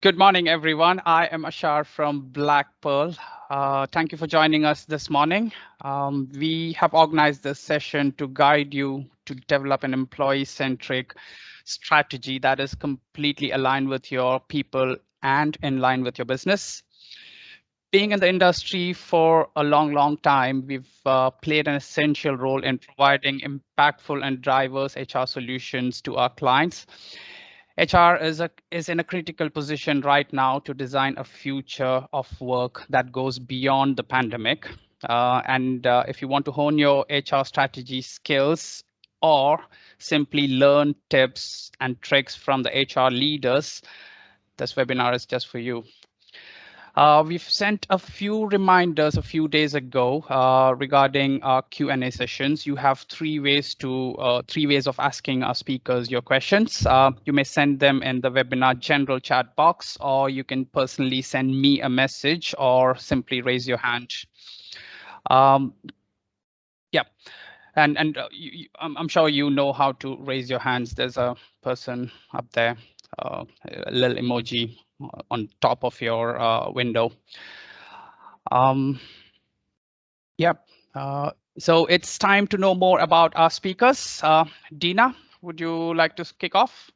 Good morning, everyone. I am Ashar from Black Pearl. Thank you for joining us this morning. We have organized this session to guide you to develop an employee-centric strategy that is completely aligned with your people and in line with your business. Being in the industry for a long time, we've played an essential role in providing impactful and diverse HR solutions to our clients. HR is in a critical position right now to design a future of work that goes beyond the pandemic. If you want to hone your HR strategy skills or simply learn tips and tricks from the HR leaders, this webinar is just for you. We've sent a few reminders a few days ago regarding our Q&A sessions. You have three ways of asking our speakers your questions. You may send them in the webinar general chat box, or you can personally send me a message or simply raise your hand. Yeah, I'm sure you know how to raise your hands. There's a person up there, a little emoji on top of your window. So it's time to know more about our speakers. Dina, would you like to kick off?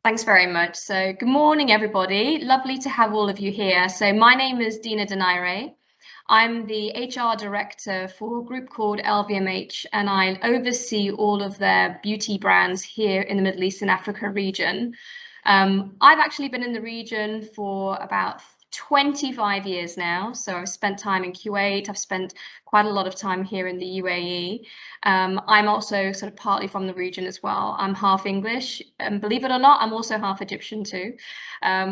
Thanks very much. So good morning, everybody. Lovely to have all of you here. So my name is Deena Donayre. I'm the HR director for a group called LMVH, and I oversee all of their beauty brands here in the Middle East and Africa region. I've actually been in the region for about 25 years now. So I've spent time in Kuwait. I've spent quite a lot of time here in the UAE. I'm also sort of partly from the region as well. I'm half English, and believe it or not, I'm also half Egyptian too,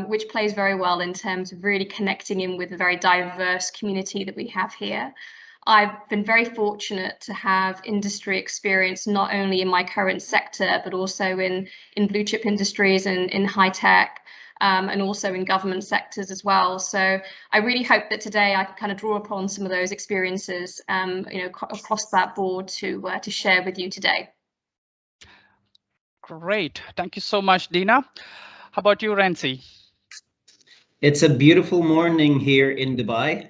which plays very well in terms of really connecting in with a very diverse community that we have here. I've been very fortunate to have industry experience, not only in my current sector, but also in blue chip industries and in high tech. And also in government sectors as well. So I really hope that today I can kind of draw upon some of those experiences, across that board to share with you today. Great, thank you so much, Dina. How about you, Rhency? It's a beautiful morning here in Dubai.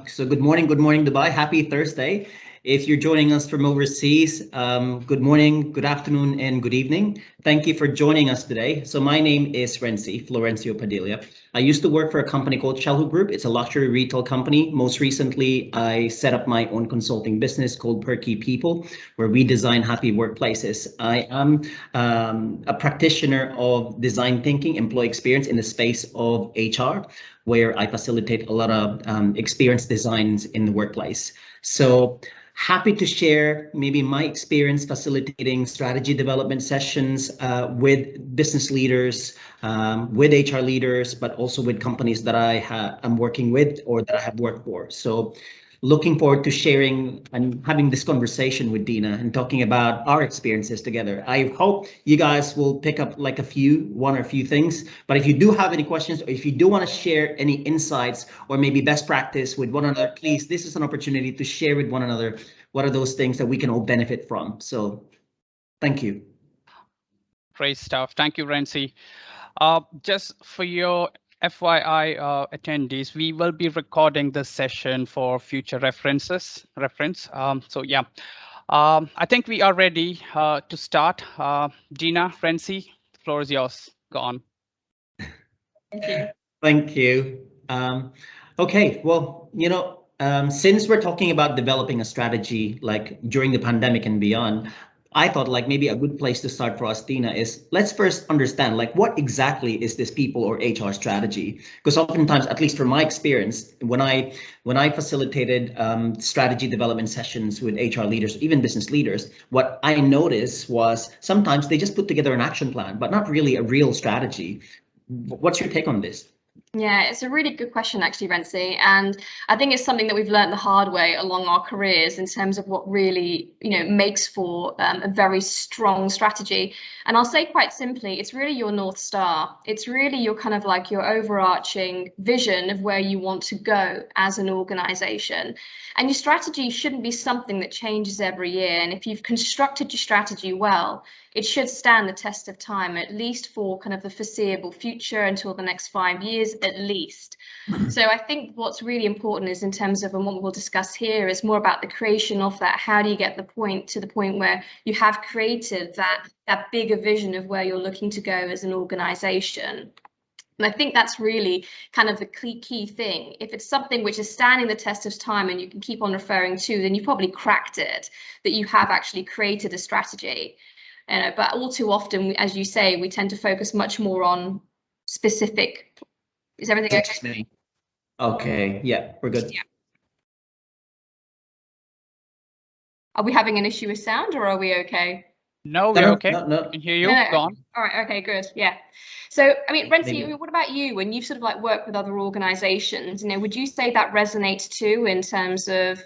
So good morning, Dubai. Happy Thursday. If you're joining us from overseas, good morning, good afternoon, and good evening. Thank you for joining us today. So my name is Rhency, Florencio Padilla. I used to work for a company called Childhood Group. It's a luxury retail company. Most recently, I set up my own consulting business called Perky People, where we design happy workplaces. I am a practitioner of design thinking, employee experience in the space of HR, where I facilitate a lot of experience designs in the workplace. So happy to share maybe my experience facilitating strategy development sessions with business leaders, with HR leaders, but also with companies that I'm working with or that I have worked for. So looking forward to sharing and having this conversation with Dina and talking about our experiences together. I hope you guys will pick up like one or a few things, but if you do have any questions, or if you do want to share any insights or maybe best practice with one another, please, this is an opportunity to share with one another what are those things that we can all benefit from. So thank you. Great stuff. Thank you, Rhency. Just for your FYI attendees, we will be recording this session for future reference. So yeah, I think we are ready to start. Dina, Rhency, the floor is yours. Go on. Thank you. Thank you. Okay, well, since we're talking about developing a strategy like during the pandemic and beyond, I thought like maybe a good place to start for us, Dina, is let's first understand like what exactly is this people or HR strategy? Because oftentimes, at least from my experience, when I facilitated strategy development sessions with HR leaders, even business leaders, what I noticed was sometimes they just put together an action plan, but not really a real strategy. What's your take on this? Yeah, it's a really good question, actually, Rhency. And I think it's something that we've learned the hard way along our careers in terms of what really, makes for a very strong strategy. And I'll say quite simply, it's really your North Star. It's really your kind of like your overarching vision of where you want to go as an organization. And your strategy shouldn't be something that changes every year. And if you've constructed your strategy well, it should stand the test of time, at least for kind of the foreseeable future until the next 5 years, at least. So I think what's really important is in terms of, and what we'll discuss here is more about the creation of that. How do you get the point where you have created that bigger vision of where you're looking to go as an organization? And I think that's really kind of the key thing. If it's something which is standing the test of time and you can keep on referring to, then you've probably cracked it, that you have actually created a strategy. But all too often, as you say, we tend to focus much more on specific. Is everything okay? Okay, yeah, we're good. Yeah. Are we having an issue with sound, or are we okay? No, we're okay. No. I can hear you. No. Go on. All right. Okay. Good. Yeah. So, I mean, Rhency, what about you? When you've sort of like worked with other organisations, would you say that resonates too in terms of,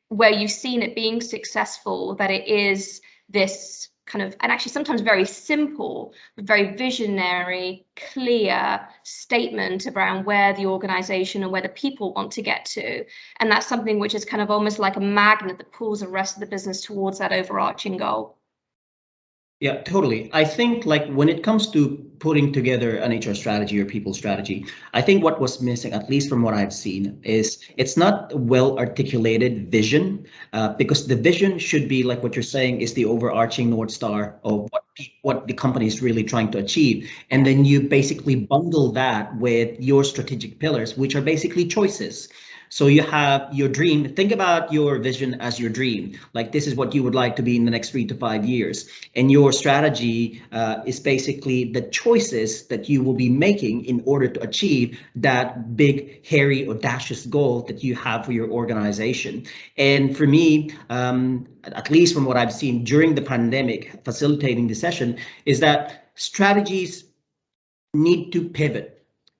where you've seen it being successful, that it is this kind of, and actually sometimes very simple, but very visionary, clear statement around where the organisation and where the people want to get to, and that's something which is kind of almost like a magnet that pulls the rest of the business towards that overarching goal? Yeah, totally. I think like when it comes to putting together an HR strategy or people strategy, I think what was missing, at least from what I've seen, is it's not well articulated vision, because the vision should be like what you're saying is the overarching North Star of what the company is really trying to achieve. And then you basically bundle that with your strategic pillars, which are basically choices. So you have your dream. Think about your vision as your dream. Like this is what you would like to be in the next 3 to 5 years. And your strategy is basically the choices that you will be making in order to achieve that big, hairy, audacious goal that you have for your organization. And for me, at least from what I've seen during the pandemic, facilitating the session, is that strategies need to pivot.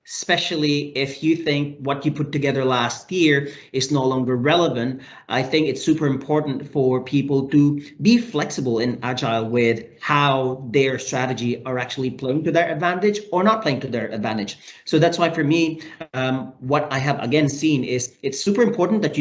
Especially if you think what you put together last year is no longer relevant. I think it's super important for people to be flexible and agile with how their strategy are actually playing to their advantage or not playing to their advantage. So that's why for me, what I have again seen is it's super important that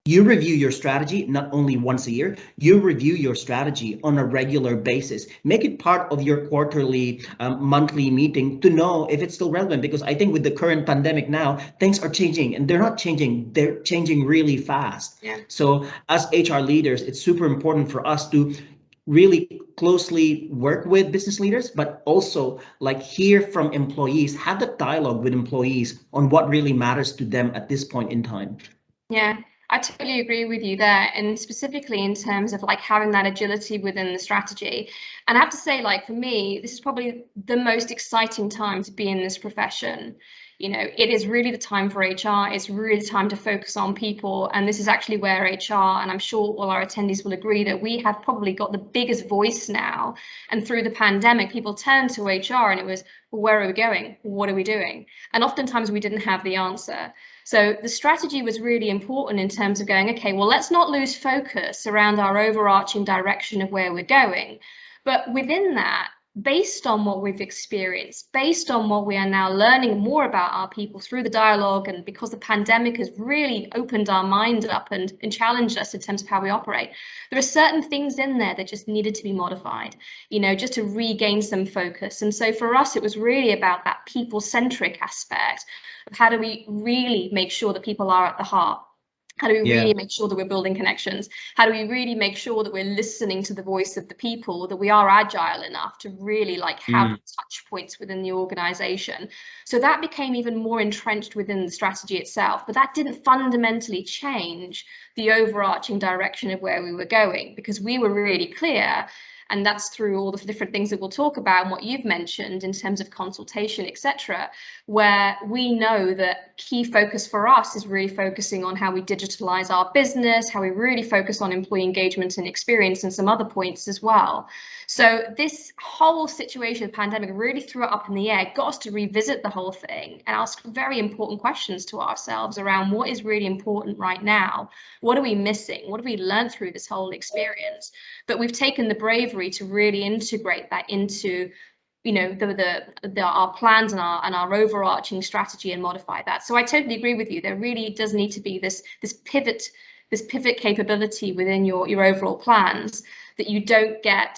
you review your strategy not only once a year, you review your strategy on a regular basis. Make it part of your quarterly, monthly meeting to know if it's still relevant, because I think with the current pandemic now, things are changing and they're not changing, they're changing really fast. Yeah. So as HR leaders, it's super important for us to really closely work with business leaders, but also like hear from employees, have that dialogue with employees on what really matters to them at this point in time. Yeah. I totally agree with you there, and specifically in terms of like having that agility within the strategy. And I have to say, like for me, this is probably the most exciting time to be in this profession. It is really the time for HR. It's really the time to focus on people, and this is actually where HR, and I'm sure all our attendees will agree that we have probably got the biggest voice now. And through the pandemic, people turned to HR and it was, well, where are we going? What are we doing? And oftentimes we didn't have the answer. So the strategy was really important in terms of going, okay, well, let's not lose focus around our overarching direction of where we're going. But within that, based on what we've experienced, based on what we are now learning more about our people through the dialogue, and because the pandemic has really opened our mind up and challenged us in terms of how we operate, there are certain things in there that just needed to be modified, just to regain some focus. And so for us, it was really about that people-centric aspect of how do we really make sure that people are at the heart. How do we really make sure that we're building connections? How do we really make sure that we're listening to the voice of the people, that we are agile enough to really like have touch points within the organization? So that became even more entrenched within the strategy itself, but that didn't fundamentally change the overarching direction of where we were going, because we were really clear And that's through all the different things that we'll talk about and what you've mentioned in terms of consultation, etc., where we know that key focus for us is really focusing on how we digitalize our business, how we really focus on employee engagement and experience, and some other points as well. So this whole situation, the pandemic, really threw it up in the air, got us to revisit the whole thing and ask very important questions to ourselves around what is really important right now. What are we missing? What have we learned through this whole experience? But we've taken the bravery to really integrate that into, you know, our plans and our overarching strategy and modify that. So I totally agree with you. There really does need to be this pivot capability within your overall plans, that you don't get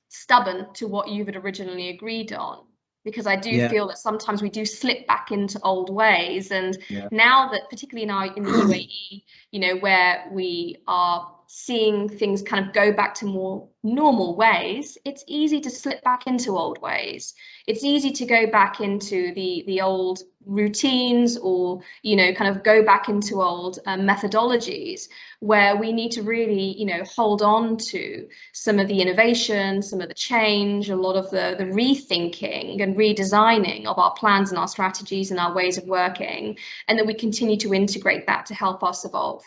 stubborn to what you had originally agreed on, because I do feel that sometimes we do slip back into old ways. And now that, particularly in the UAE, you know, where we are seeing things kind of go back to more normal ways, it's easy to slip back into old ways. It's easy to go back into the old routines, or, you know, kind of go back into old methodologies, where we need to really, you know, hold on to some of the innovation, some of the change, a lot of the rethinking and redesigning of our plans and our strategies and our ways of working, and that we continue to integrate that to help us evolve.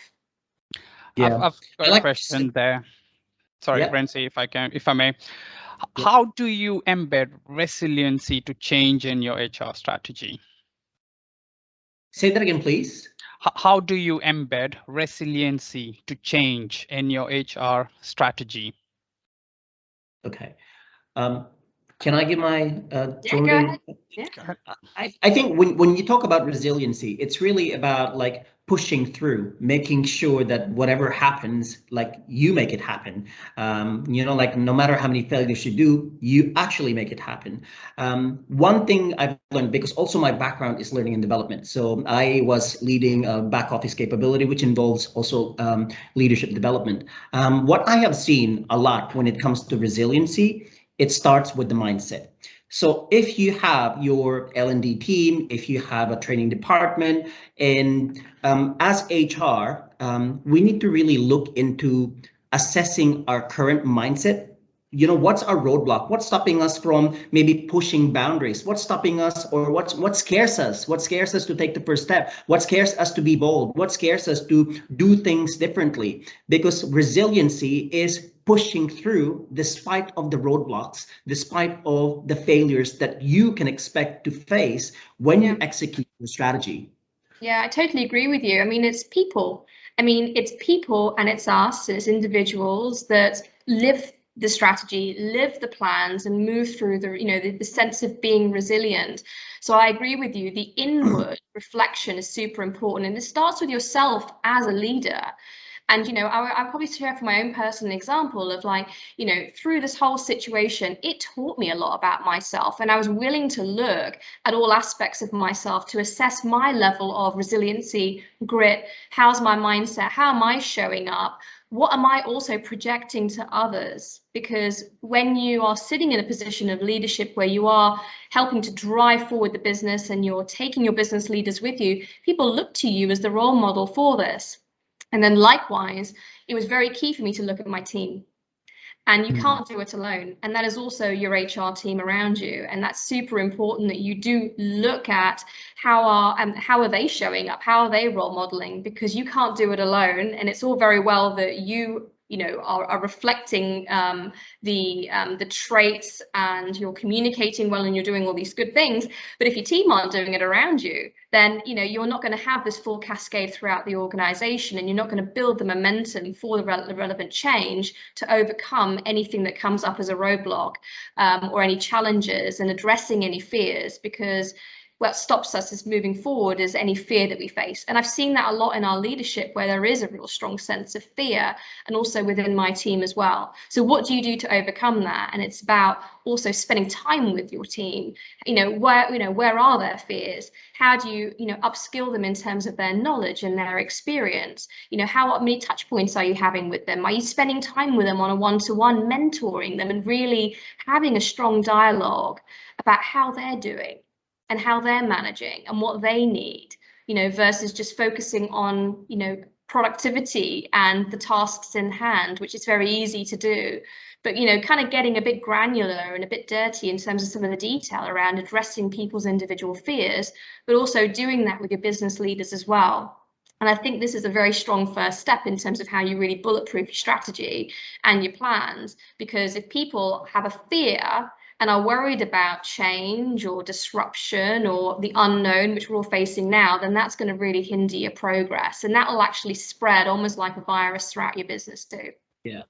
I've got a question there. Sorry, Rhency, if I may. How do you embed resiliency to change in your HR strategy? Say that again, please. How do you embed resiliency to change in your HR strategy? Okay. Can I give my go ahead. I think when you talk about resiliency, it's really about like pushing through, making sure that whatever happens, like you make it happen. You know, like no matter how many failures you do, you actually make it happen. One thing I've learned, because also my background is learning and development. So I was leading a back office capability, which involves also leadership development. What I have seen a lot when it comes to resiliency, it starts with the mindset. So if you have your L&D team, if you have a training department, and as HR, we need to really look into assessing our current mindset. You know, what's our roadblock? What's stopping us from maybe pushing boundaries? What's stopping us, or what scares us? What scares us to take the first step? What scares us to be bold? What scares us to do things differently? Because resiliency is pushing through despite of the roadblocks, despite of the failures that you can expect to face when you execute your strategy. Yeah, I totally agree with you. I mean, it's people. I mean, it's people, and it's us as individuals that live the strategy, live the plans, and move through the, you know, the sense of being resilient. So I agree with you. The inward reflection is super important, and it starts with yourself as a leader. And, you know, I'll probably share from my own personal example of, like, you know, through this whole situation, it taught me a lot about myself, and I was willing to look at all aspects of myself to assess my level of resiliency, grit. How's my mindset? How am I showing up? What am I also projecting to others? Because when you are sitting in a position of leadership where you are helping to drive forward the business and you're taking your business leaders with you, people look to you as the role model for this. And then likewise, it was very key for me to look at my team. And you can't do it alone. And that is also your HR team around you. And that's super important, that you do look at how are they showing up? How are they role modeling? Because you can't do it alone. And it's all very well that you know, are reflecting the traits, and you're communicating well, and you're doing all these good things. But if your team aren't doing it around you, then, you know, you're not going to have this full cascade throughout the organization, and you're not going to build the momentum for the relevant change to overcome anything that comes up as a roadblock, or any challenges, and addressing any fears, because what stops us is moving forward is any fear that we face. And I've seen that a lot in our leadership, where there is a real strong sense of fear, and also within my team as well. So what do you do to overcome that? And it's about also spending time with your team. Where are their fears? How do you, upskill them in terms of their knowledge and their experience? How many touch points are you having with them? Are you spending time with them on a one-to-one, mentoring them, and really having a strong dialogue about how they're doing and how they're managing and what they need, versus just focusing on, productivity and the tasks in hand, which is very easy to do. But, you know, kind of getting a bit granular and a bit dirty in terms of some of the detail around addressing people's individual fears, but also doing that with your business leaders as well. And I think this is a very strong first step in terms of how you really bulletproof your strategy and your plans, because if people have a fear and are worried about change or disruption or the unknown, which we're all facing now, then that's going to really hinder your progress. And that will actually spread almost like a virus throughout your business too. Yeah.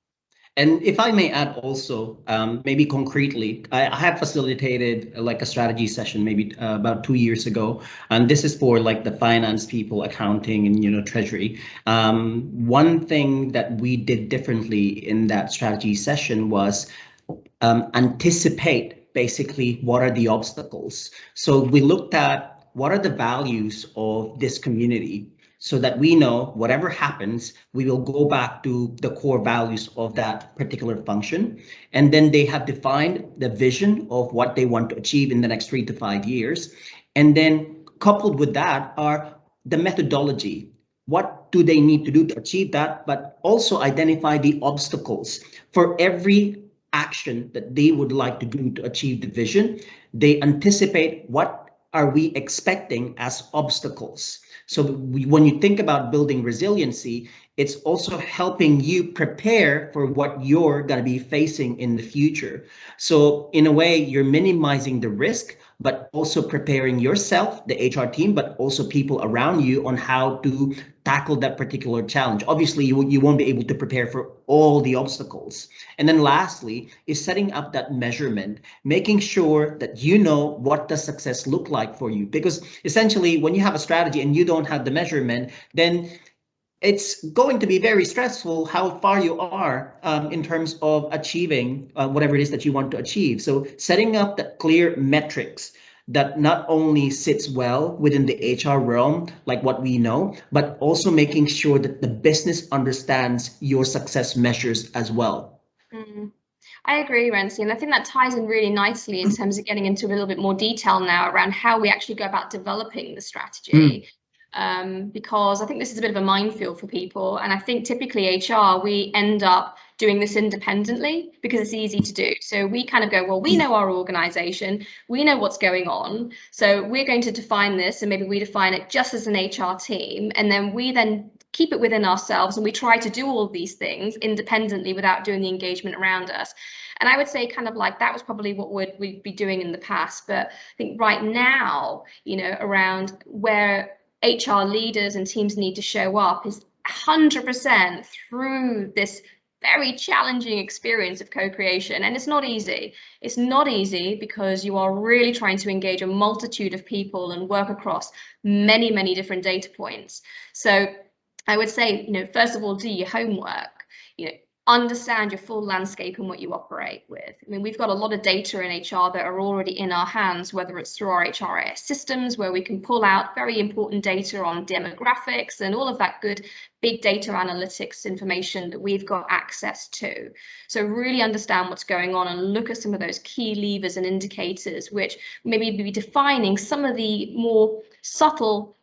And if I may add also, maybe concretely, I have facilitated like a strategy session maybe about 2 years ago, and this is for like the finance people, accounting, and treasury. One thing that we did differently in that strategy session was anticipate basically what are the obstacles. So we looked at what are the values of this community, so that we know whatever happens, we will go back to the core values of that particular function. And then they have defined the vision of what they want to achieve in the next 3 to 5 years. And then coupled with that are the methodology. What do they need to do to achieve that? But also identify the obstacles for every action that they would like to do to achieve the vision. They anticipate what are we expecting as obstacles. So when you think about building resiliency, it's also helping you prepare for what you're going to be facing in the future. So in a way, you're minimizing the risk, but also preparing yourself, the HR team, but also people around you on how to tackle that particular challenge. Obviously, you won't be able to prepare for all the obstacles. And then lastly is setting up that measurement, making sure that you know what does success look like for you. Because essentially, when you have a strategy and you don't have the measurement, then it's going to be very stressful how far you are in terms of achieving whatever it is that you want to achieve. So setting up the clear metrics that not only sits well within the HR realm, like what we know, but also making sure that the business understands your success measures as well. I agree, Rhency, and I think that ties in really nicely in terms of getting into a little bit more detail now around how we actually go about developing the strategy. Because I think this is a bit of a minefield for people. And I think typically HR, we end up doing this independently because it's easy to do. So we kind of go, well, we know our organization, we know what's going on. So we're going to define this, and maybe we define it just as an HR team. And then we then keep it within ourselves, and we try to do all of these things independently without doing the engagement around us. And I would say kind of like that was probably what we'd be doing in the past. But I think right now, around where HR leaders and teams need to show up is 100% through this very challenging experience of co-creation. And it's not easy. It's not easy because you are really trying to engage a multitude of people and work across many, many different data points. So I would say, first of all, do your homework, understand your full landscape and what you operate with. I mean, we've got a lot of data in HR that are already in our hands, whether it's through our HRIS systems, where we can pull out very important data on demographics and all of that good big data analytics information that we've got access to. So really understand what's going on and look at some of those key levers and indicators, which maybe be defining some of the more subtle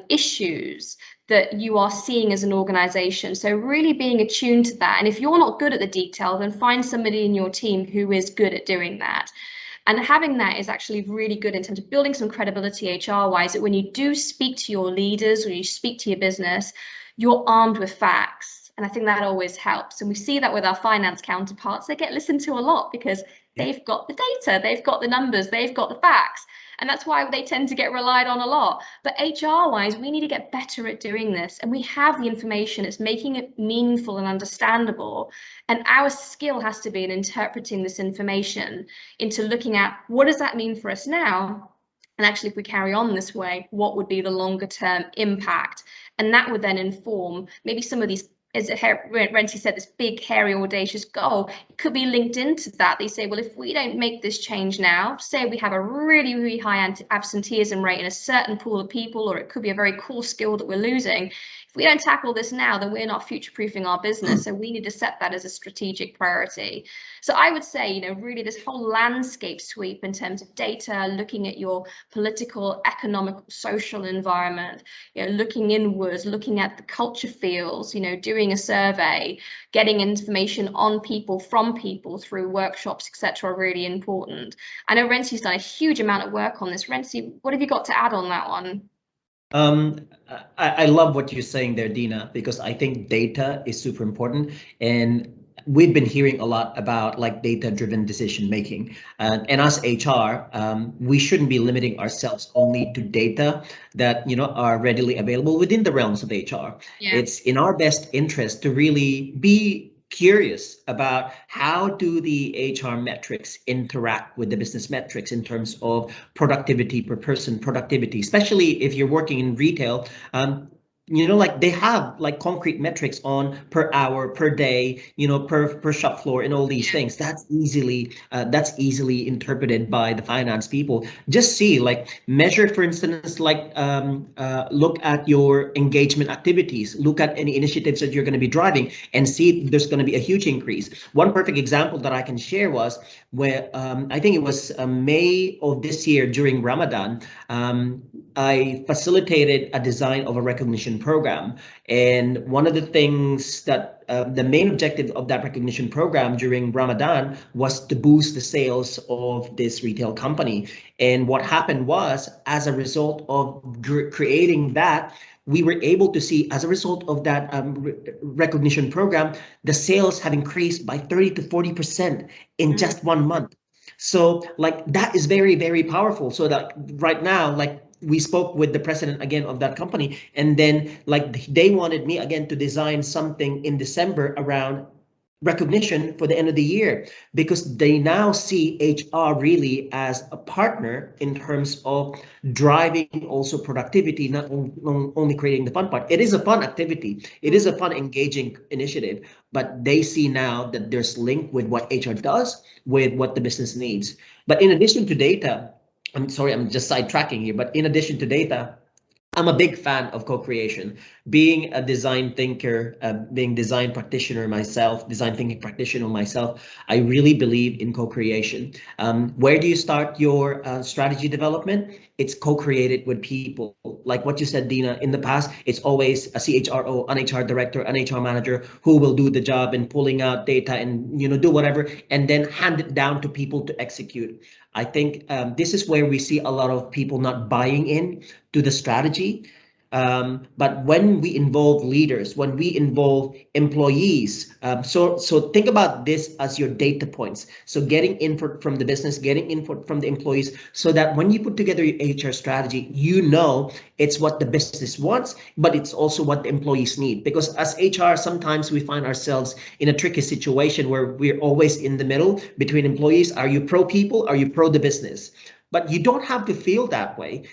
issues that you are seeing as an organization. So really being attuned to that. And if you're not good at the detail, then find somebody in your team who is good at doing that. And having that is actually really good in terms of building some credibility HR-wise, that when you do speak to your leaders or you speak to your business, you're armed with facts. And I think that always helps. And we see that with our finance counterparts. They get listened to a lot because they've got the data, they've got the numbers, they've got the facts. And that's why they tend to get relied on a lot. But HR-wise, we need to get better at doing this. And we have the information. It's making it meaningful and understandable. And our skill has to be in interpreting this information into looking at what does that mean for us now? And actually, if we carry on this way, what would be the longer term impact? And that would then inform maybe some of these, as Rhency said, this big, hairy, audacious goal. It could be linked into that. They say, well, if we don't make this change now, say we have a really, really high absenteeism rate in a certain pool of people, or it could be a very core skill that we're losing. If we don't tackle this now, then we're not future-proofing our business. So we need to set that as a strategic priority. So I would say, you know, really this whole landscape sweep in terms of data, looking at your political, economic, social environment, you know, looking inwards, looking at the culture feels, you know, doing a survey, getting information on people, from people through workshops, etc., are really important. I know Rhency's done a huge amount of work on this. Rhency, what have you got to add on that one? I love what you're saying there, Dina, because I think data is super important. And we've been hearing a lot about like data-driven decision making. And as HR, we shouldn't be limiting ourselves only to data that, you know, are readily available within the realms of HR. Yeah. It's in our best interest to really be curious about how do the HR metrics interact with the business metrics in terms of productivity per person, productivity, especially if you're working in retail. You know, like they have like concrete metrics on per hour, per day, you know, per shop floor and all these things. That's easily interpreted by the finance people. Just see, like measure, for instance, like look at your engagement activities, look at any initiatives that you're going to be driving and see if there's going to be a huge increase. One perfect example that I can share was where I think it was May of this year during Ramadan. I facilitated a design of a recognition program. And one of the things that the main objective of that recognition program during Ramadan was to boost the sales of this retail company. And what happened was, as a result of creating that, we were able to see, as a result of that recognition program, the sales have increased by 30 to 40% in just 1 month. So like that is very, very powerful. So that right now, like we spoke with the president again of that company, and then like they wanted me again to design something in December around recognition for the end of the year, because they now see HR really as a partner in terms of driving also productivity, not only creating the fun part. It is a fun activity. It is a fun, engaging initiative, but they see now that there's link with what HR does with what the business needs. But in addition to data, I'm sorry, I'm just sidetracking here, but in addition to data, I'm a big fan of co-creation. Being a design thinker, being design practitioner myself, design thinking practitioner myself, I really believe in co-creation. Where do you start your strategy development? It's co-created with people. Like what you said, Dina, in the past, it's always a CHRO, an HR director, an HR manager who will do the job and pulling out data and, you know, do whatever, and then hand it down to people to execute. I think this is where we see a lot of people not buying in to the strategy. But when we involve leaders, when we involve employees, so think about this as your data points. So getting input from the business, getting input from the employees, so that when you put together your HR strategy, you know it's what the business wants, but it's also what the employees need. Because as HR, sometimes we find ourselves in a tricky situation where we're always in the middle between employees. Are you pro people? Are you pro the business? But you don't have to feel that way.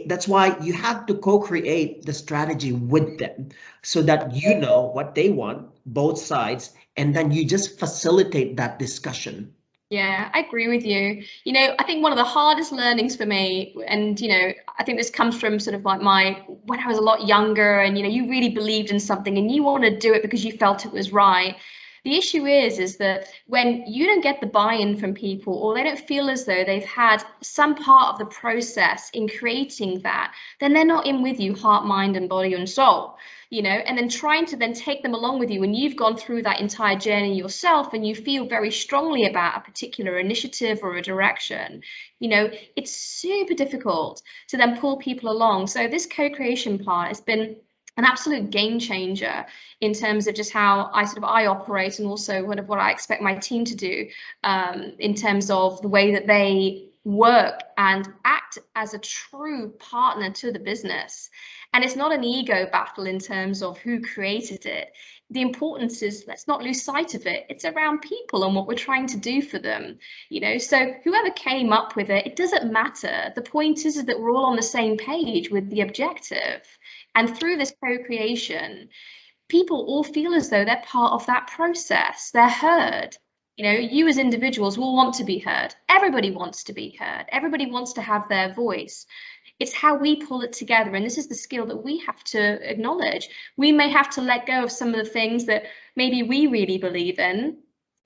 That's why you have to co-create the strategy with them so that you know what they want, both sides, and then you just facilitate that discussion. Yeah, I agree with you. You know, I think one of the hardest learnings for me, and, you know, I think this comes from sort of like when I was a lot younger and, you know, you really believed in something and you want to do it because you felt it was right. The issue is that when you don't get the buy-in from people, or they don't feel as though they've had some part of the process in creating that, then they're not in with you, heart, mind, and body and soul, you know, and then trying to then take them along with you when you've gone through that entire journey yourself and you feel very strongly about a particular initiative or a direction, you know, it's super difficult to then pull people along. So this co-creation part has been an absolute game changer in terms of just how I operate, and also what I expect my team to do in terms of the way that they work and act as a true partner to the business. And it's not an ego battle in terms of who created it. The importance is, let's not lose sight of it. It's around people and what we're trying to do for them, you know. So whoever came up with it, it doesn't matter. The point is that we're all on the same page with the objective. And through this co-creation, people all feel as though they're part of that process. They're heard. You know, you as individuals will want to be heard. Everybody wants to be heard. Everybody wants to have their voice. It's how we pull it together. And this is the skill that we have to acknowledge. We may have to let go of some of the things that maybe we really believe in.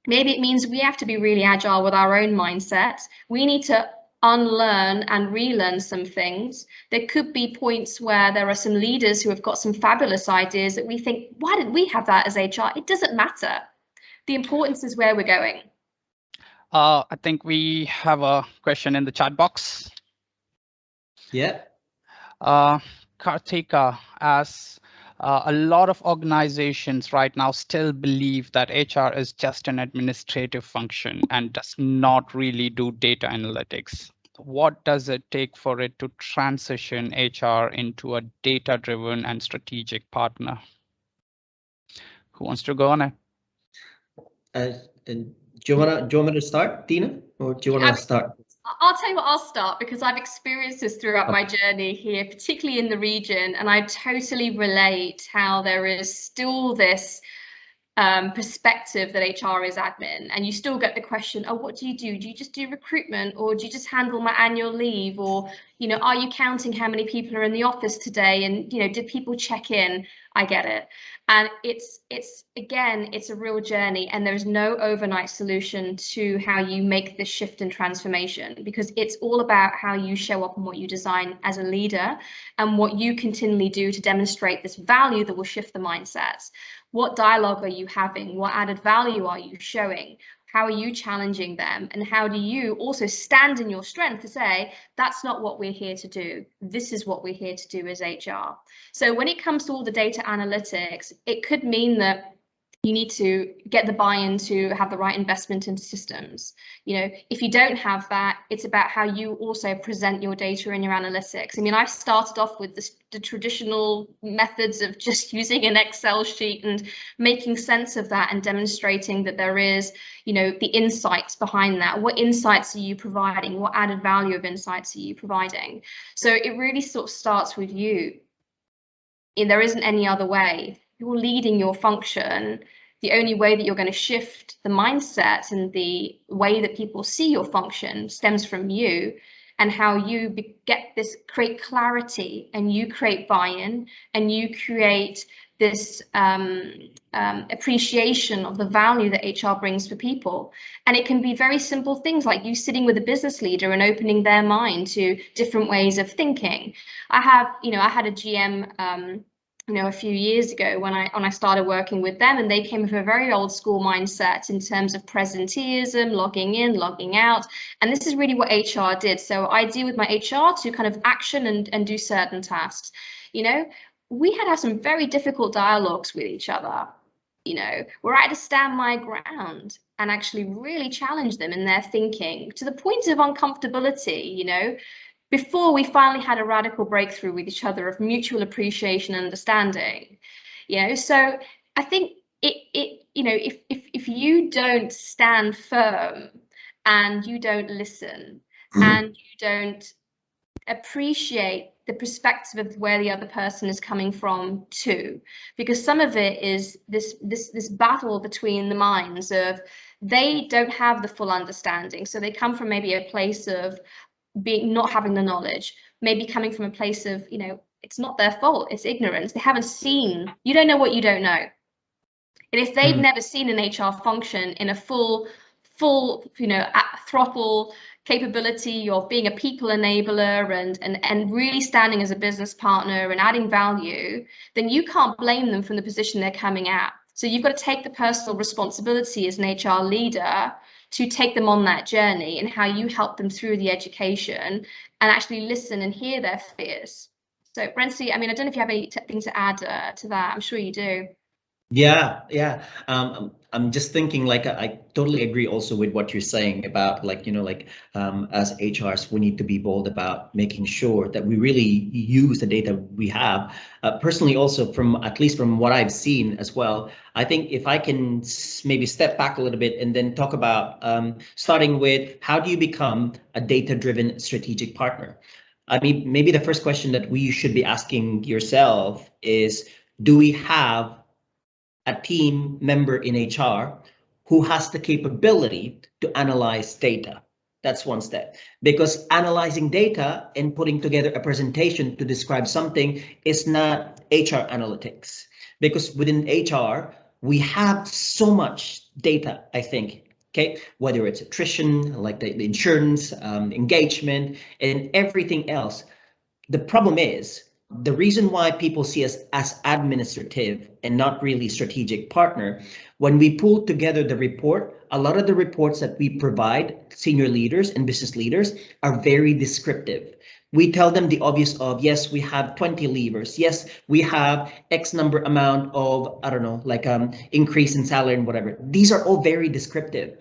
Maybe it means we have to be really agile with our own mindset. We need to unlearn and relearn some things. There could be points where there are some leaders who have got some fabulous ideas that we think, why didn't we have that as HR? It doesn't matter. The importance is where we're going. I think we have a question in the chat box. Yeah. Karthika asks, a lot of organizations right now still believe that HR is just an administrative function and does not really do data analytics. What does it take for it to transition HR into a data-driven and strategic partner? Who wants to go on it? And do you want me to start, Dina, or do you want to start? I'll tell you what, I'll start, because I've experienced this throughout my journey here, particularly in the region, and I totally relate how there is still this perspective that HR is admin, and you still get the question, oh, what do you do? Do you just do recruitment, or do you just handle my annual leave? Or, you know, are you counting how many people are in the office today? And, you know, did people check in? I get it. And it's again, it's a real journey, and there's no overnight solution to how you make this shift and transformation, because it's all about how you show up and what you design as a leader and what you continually do to demonstrate this value that will shift the mindsets. What dialogue are you having? What added value are you showing? How are you challenging them? And how do you also stand in your strength to say, that's not what we're here to do. This is what we're here to do as HR. So when it comes to all the data analytics, it could mean that you need to get the buy-in to have the right investment into systems. You know, if you don't have that, it's about how you also present your data and your analytics. I mean, I started off with the traditional methods of just using an Excel sheet and making sense of that and demonstrating that there is, you know, the insights behind that. What insights are you providing? What added value of insights are you providing? So it really sort of starts with you. And there isn't any other way. You're leading your function. The only way that you're going to shift the mindset and the way that people see your function stems from you, and how you create clarity, and you create buy-in, and you create this appreciation of the value that HR brings for people. And it can be very simple things like you sitting with a business leader and opening their mind to different ways of thinking. I had a GM a few years ago when I started working with them, and they came with a very old school mindset in terms of presenteeism, logging in, logging out. And this is really what HR did. So I deal with my HR to kind of action and do certain tasks. You know, we had some very difficult dialogues with each other, you know, where I had to stand my ground and actually really challenge them in their thinking to the point of uncomfortability, you know, before we finally had a radical breakthrough with each other of mutual appreciation and understanding. You know, so I think if you don't stand firm and you don't listen and you don't appreciate the perspective of where the other person is coming from too, because some of it is this battle between the minds of they don't have the full understanding, so they come from maybe a place of not having the knowledge, maybe coming from a place of, you know, it's not their fault, it's ignorance. They haven't seen, you don't know what you don't know. And if they've never seen an HR function in a full, you know, throttle capability of being a people enabler and really standing as a business partner and adding value, then you can't blame them from the position they're coming at. So you've got to take the personal responsibility as an HR leader to take them on that journey, and how you help them through the education and actually listen and hear their fears. So Rhency, I mean, I don't know if you have anything to add to that. I'm sure you do. Yeah. I'm just thinking, like, I totally agree also with what you're saying about, like, you know, like, as HRs, we need to be bold about making sure that we really use the data we have. Personally, also at least from what I've seen as well, I think if I can maybe step back a little bit and then talk about starting with how do you become a data-driven strategic partner? I mean, maybe the first question that we should be asking yourself is, do we have a team member in HR who has the capability to analyze data? That's one step, because analyzing data and putting together a presentation to describe something is not HR analytics. Because within HR, we have so much data, I think, okay, whether it's attrition, like the insurance, engagement, and everything else. The problem is, the reason why people see us as administrative and not really strategic partner, when we pull together the report, a lot of the reports that we provide senior leaders and business leaders are very descriptive. We tell them the obvious of, yes, we have 20 levers. Yes, we have X number amount of, I don't know, like increase in salary and whatever. These are all very descriptive.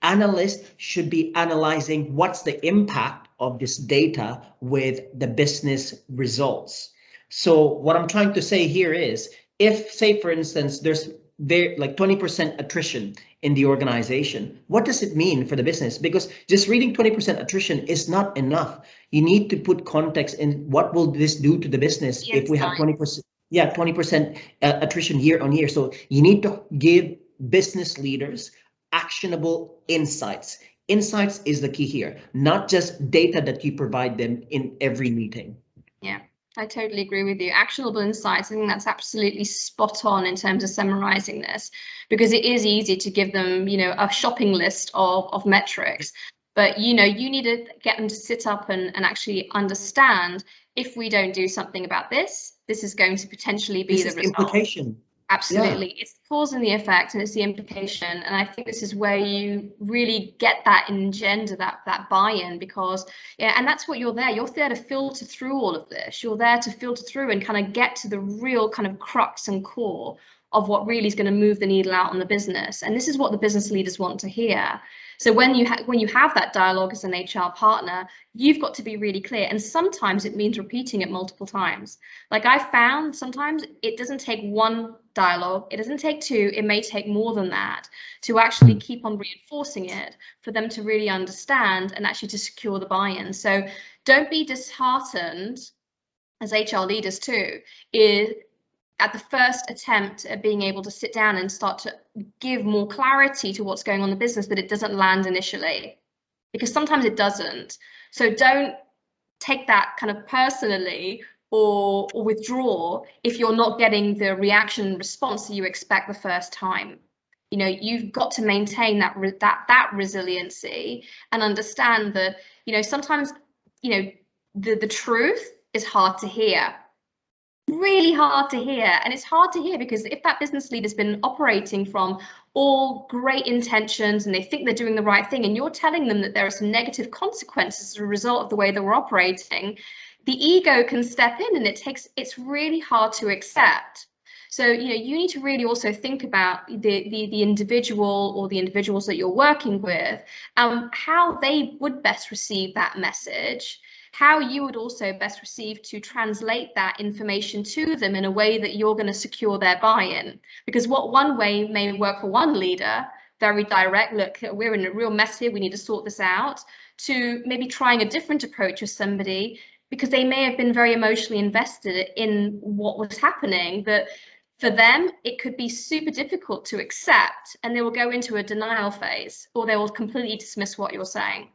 Analysts should be analyzing what's the impact of this data with the business results. So what I'm trying to say here is, if, say, for instance, there's like 20% attrition in the organization, what does it mean for the business? Because just reading 20% attrition is not enough. You need to put context in what will this do to the business if we have 20%, 20% attrition year on year. So you need to give business leaders actionable insights. Insights is the key here, not just data that you provide them in every meeting. Yeah, I totally agree with you. Actionable insights, I think that's absolutely spot on in terms of summarizing this, because it is easy to give them, you know, a shopping list of metrics, but, you know, you need to get them to sit up and actually understand, if we don't do something about this, this is going to potentially be the result. Implication. Absolutely. Yeah. It's the cause and the effect, and it's the implication. And I think this is where you really get that engender, that buy-in, because, yeah, and that's what you're there. You're there to filter through all of this. You're there to filter through and kind of get to the real kind of crux and core of what really is going to move the needle out on the business. And this is what the business leaders want to hear. So when you have that dialogue as an HR partner, you've got to be really clear. And sometimes it means repeating it multiple times. Like I found sometimes it doesn't take one dialogue, it doesn't take two, it may take more than that to actually keep on reinforcing it for them to really understand and actually to secure the buy-in. So don't be disheartened as HR leaders too, at the first attempt at being able to sit down and start to give more clarity to what's going on in the business, that it doesn't land initially, because sometimes it doesn't. So don't take that kind of personally or withdraw if you're not getting the reaction and response that you expect the first time. You know, you've got to maintain that resiliency and understand that, you know, sometimes, you know, the truth is hard to hear. Really hard to hear. And it's hard to hear because if that business leader's been operating from all great intentions and they think they're doing the right thing, and you're telling them that there are some negative consequences as a result of the way that we're operating, the ego can step in, and it's really hard to accept. So, you know, you need to really also think about the individual or the individuals that you're working with, how they would best receive that message, how you would also best receive to translate that information to them in a way that you're going to secure their buy-in. Because what one way may work for one leader, very direct, look, we're in a real mess here, we need to sort this out, to maybe trying a different approach with somebody because they may have been very emotionally invested in what was happening, that for them, it could be super difficult to accept, and they will go into a denial phase, or they will completely dismiss what you're saying.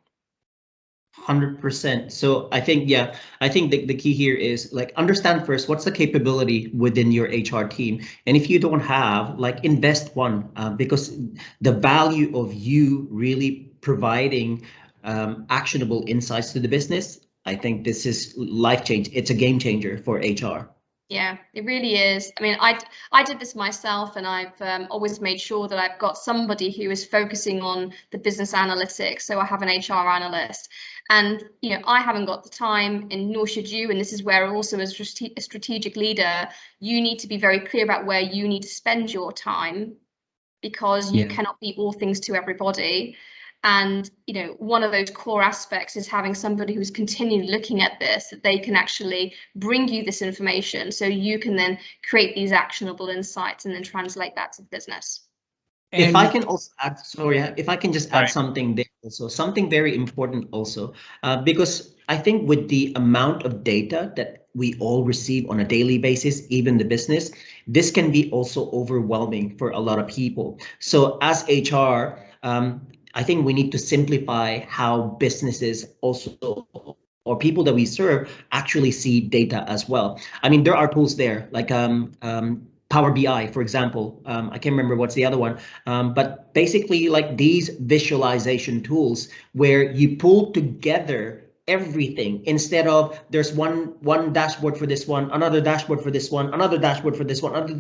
100%. So I think, yeah, I think the key here is like understand first what's the capability within your HR team. And if you don't have, like, invest one, because the value of you really providing actionable insights to the business, I think this is life change. It's a game changer for HR. Yeah, it really is. I mean, I did this myself, and I've always made sure that I've got somebody who is focusing on the business analytics. So I have an HR analyst, and, you know, I haven't got the time, and nor should you. And this is where also as a strategic leader, you need to be very clear about where you need to spend your time, because you cannot be all things to everybody. And, you know, one of those core aspects is having somebody who's continually looking at this, that they can actually bring you this information so you can then create these actionable insights and then translate that to the business. If I can also add, sorry, if I can just add something there also, something very important also, because I think with the amount of data that we all receive on a daily basis, even the business, this can be also overwhelming for a lot of people. So as HR, I think we need to simplify how businesses also, or people that we serve, actually see data as well. I mean, there are tools there like Power BI, for example. I can't remember what's the other one, but basically like these visualization tools where you pull together everything instead of there's one dashboard for this one, another dashboard for this one, another dashboard for this one,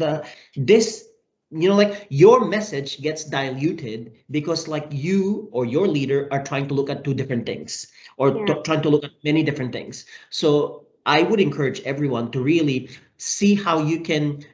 this, you know, like your message gets diluted because like you or your leader are trying to look at two different things, or trying to look at many different things. So I would encourage everyone to really see how you can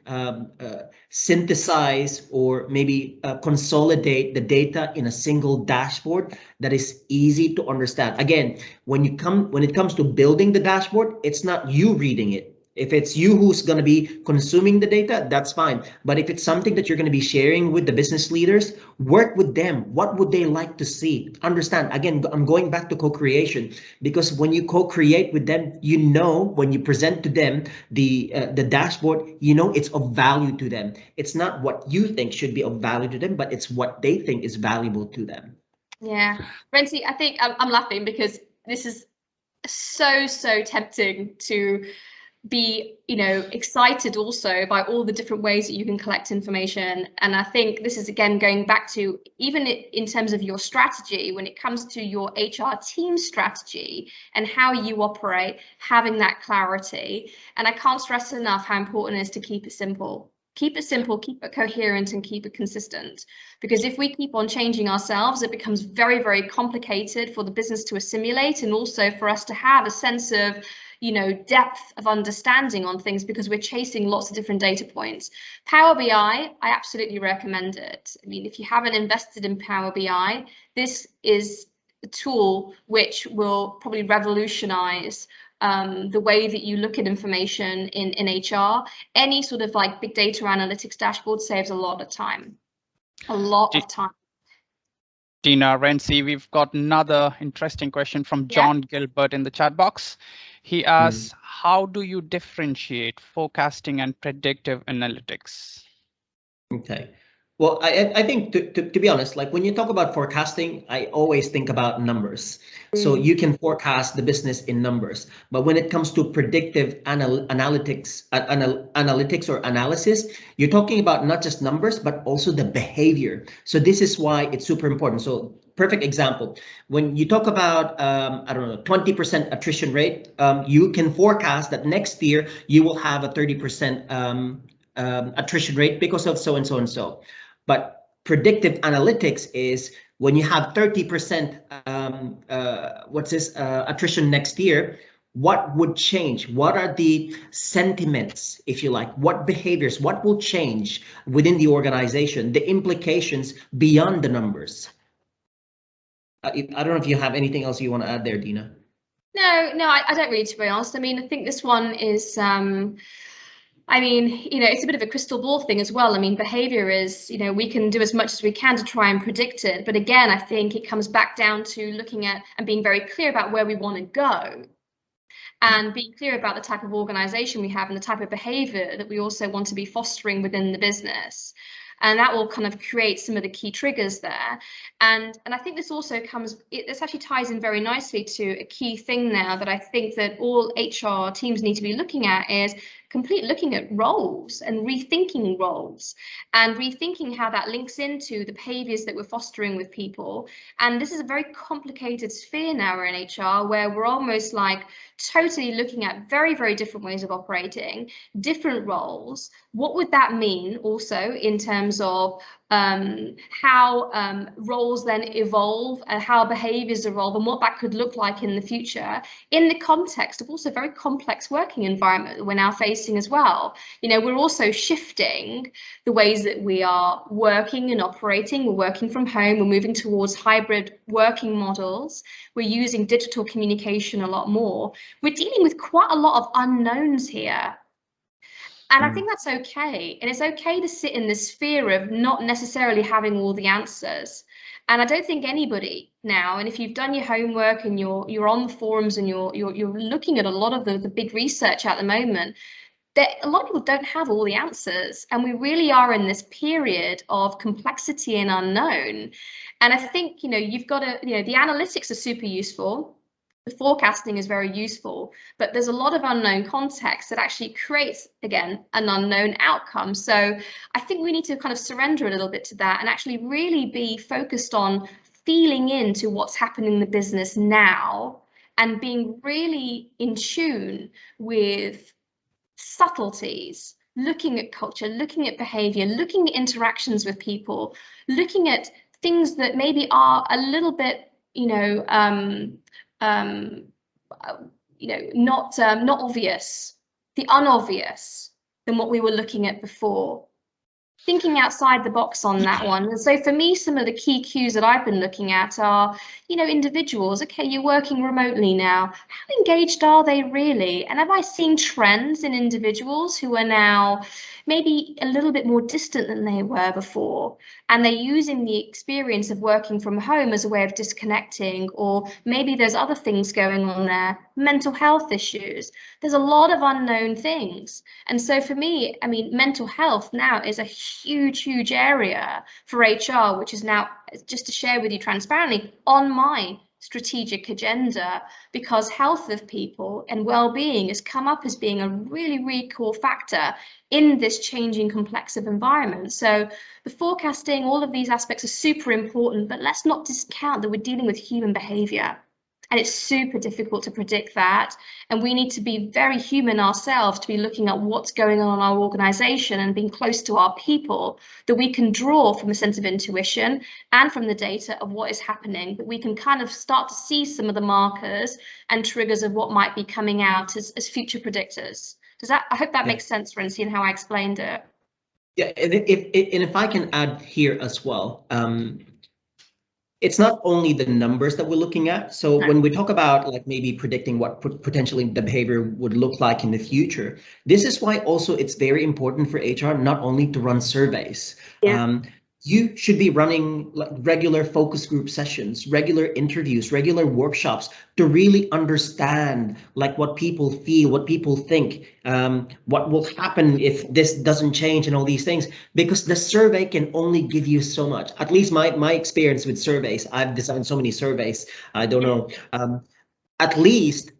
synthesize or maybe consolidate the data in a single dashboard that is easy to understand. Again, when it comes to building the dashboard, it's not you reading it. If it's you who's going to be consuming the data, that's fine. But if it's something that you're going to be sharing with the business leaders, work with them. What would they like to see? Understand, again, I'm going back to co-creation, because when you co-create with them, you know, when you present to them the dashboard, you know, it's of value to them. It's not what you think should be of value to them, but it's what they think is valuable to them. Yeah, Rhency, I think I'm laughing because this is so tempting to be, you know, excited also by all the different ways that you can collect information. And I think this is again going back to even in terms of your strategy, when it comes to your HR team strategy and how you operate, having that clarity. And I can't stress enough how important it is to keep it simple. Keep it simple, keep it coherent, and keep it consistent. Because if we keep on changing ourselves, it becomes very, very complicated for the business to assimilate, and also for us to have a sense of, you know, depth of understanding on things, because we're chasing lots of different data points. Power BI, I absolutely recommend it. I mean, if you haven't invested in Power BI, this is a tool which will probably revolutionize the way that you look at information in HR. Any sort of like big data analytics dashboard saves a lot of time. Dina, Rhency, we've got another interesting question from John Gilbert in the chat box. He asks, how do you differentiate forecasting and predictive analytics? Okay. Well, I think to be honest, like when you talk about forecasting, I always think about numbers. So you can forecast the business in numbers. But when it comes to predictive analytics or analysis, you're talking about not just numbers, but also the behavior. So this is why it's super important. So perfect example, when you talk about, I don't know, 20% attrition rate, you can forecast that next year you will have a 30% attrition rate because of so and so and so. But predictive analytics is when you have 30% attrition next year, what would change? What are the sentiments, if you like? What behaviors, what will change within the organization? The implications beyond the numbers. I don't know if you have anything else you want to add there, Dina. No, I don't really, to be honest. I mean, I think this one is I mean, you know, it's a bit of a crystal ball thing as well. I mean, behavior is, you know, we can do as much as we can to try and predict it. But again, I think it comes back down to looking at and being very clear about where we want to go, and being clear about the type of organization we have and the type of behavior that we also want to be fostering within the business. And that will kind of create some of the key triggers there. And I think this also this actually ties in very nicely to a key thing now that I think that all HR teams need to be looking at is looking at roles and rethinking roles and rethinking how that links into the behaviors that we're fostering with people. And this is a very complicated sphere now in HR, where we're almost like totally looking at very, very different ways of operating, different roles. What would that mean also in terms of how roles then evolve and how behaviors evolve and what that could look like in the future in the context of also very complex working environment that we're now facing as well. You know, we're also shifting the ways that we are working and operating. We're working from home, we're moving towards hybrid working models. We're using digital communication a lot more. We're dealing with quite a lot of unknowns here. And I think that's okay. And it's okay to sit in this sphere of not necessarily having all the answers. And I don't think anybody now, and if you've done your homework and you're on the forums and you're looking at a lot of the big research at the moment, a lot of people don't have all the answers, and we really are in this period of complexity and unknown. And I think, you've got to, the analytics are super useful. The forecasting is very useful, but there's a lot of unknown context that actually creates, again, an unknown outcome. So I think we need to kind of surrender a little bit to that and actually really be focused on feeling into what's happening in the business now and being really in tune with subtleties, looking at culture, looking at behavior, looking at interactions with people, looking at things that maybe are a little bit, not obvious, the unobvious than what we were looking at before. Thinking outside the box on that one. And so for me, some of the key cues that I've been looking at are, individuals. Okay, you're working remotely now. How engaged are they really? And have I seen trends in individuals who are now maybe a little bit more distant than they were before? And they're using the experience of working from home as a way of disconnecting, or maybe there's other things going on there, mental health issues. There's a lot of unknown things. And so for me, mental health now is a huge area for HR, which is now, just to share with you transparently, on my strategic agenda, because health of people and well-being has come up as being a really core factor in this changing complex of environment. So the forecasting, all of these aspects are super important, but let's not discount that we're dealing with human behavior. And it's super difficult to predict that. And we need to be very human ourselves to be looking at what's going on in our organization and being close to our people, that we can draw from a sense of intuition and from the data of what is happening, that we can kind of start to see some of the markers and triggers of what might be coming out as future predictors. I hope that makes sense, Rhency, and how I explained it. Yeah, and if I can add here as well, it's not only the numbers that we're looking at. So when we talk about like maybe predicting what potentially the behavior would look like in the future, this is why also it's very important for HR not only to run surveys. Yeah. You should be running like regular focus group sessions, regular interviews, regular workshops to really understand like what people feel, what people think, what will happen if this doesn't change and all these things, because the survey can only give you so much. At least my experience with surveys, I've designed so many surveys, I don't know, at least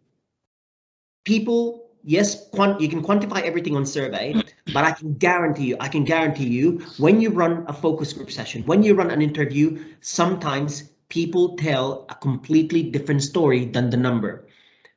people, yes, you can quantify everything on survey, but I can guarantee you, when you run a focus group session, when you run an interview, sometimes people tell a completely different story than the number.